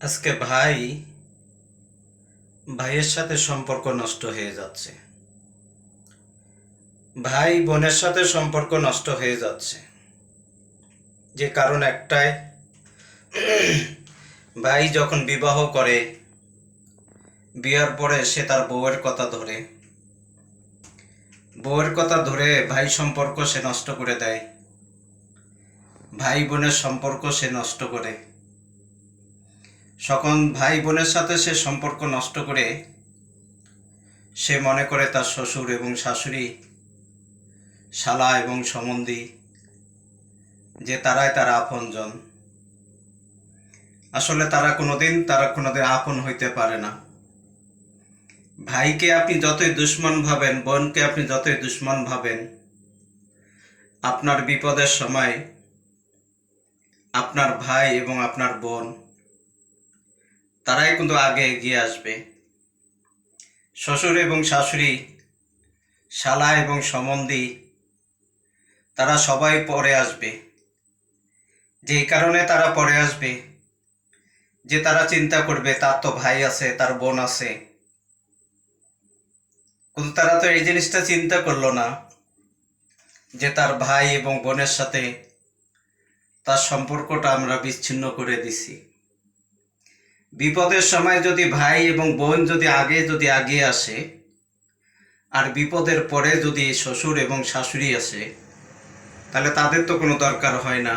আজকে ভাইয়ের সাথে সম্পর্ক নষ্ট হয়ে যাচ্ছে। ভাই বোনের সাথে সম্পর্ক নষ্ট হয়ে যাচ্ছে, যে কারণ একটাই, ভাই যখন বিবাহ করে, বিয়ার পরে সে তার বউয়ের কথা ধরে ভাই সম্পর্ক সে নষ্ট করে দেয়, ভাই বোনের সম্পর্ক সে নষ্ট করে। সকল ভাই বোনের সাথে সে সম্পর্ক নষ্ট করে সে মনে করে তার শ্বশুর এবং শাশুড়ি, শালা এবং সম্বন্ধী, যে তারাই তার আপনজন। আসলে তারা কোনোদিন আপন হইতে পারে না। ভাইকে আপনি যতই দুশ্মন ভাবেন, বোনকে আপনি যতই দুশ্মন ভাবেন, আপনার বিপদের সময় আপনার ভাই এবং আপনার বোন তারাই কিন্তু আগে এগিয়ে আসবে। শ্বশুর এবং শাশুড়ি, শালা এবং সম্বন্ধী, তারা সবাই পরে আসবে। যেই কারণে তারা পরে আসবে, যে তারা চিন্তা করবে তার তো ভাই আছে, তার বোন আছে, কিন্তু তারা তো এই জিনিসটা চিন্তা করলো না যে তার ভাই এবং বোনের সাথে তার সম্পর্কটা আমরা বিচ্ছিন্ন করে দিছি। বিপদের সময় যদি ভাই এবং বোন যদি আগিয়ে আসে, আর বিপদের পরে যদি শ্বশুর এবং শাশুড়ি আসে, তাহলে তাদের তো কোনো দরকার হয় না।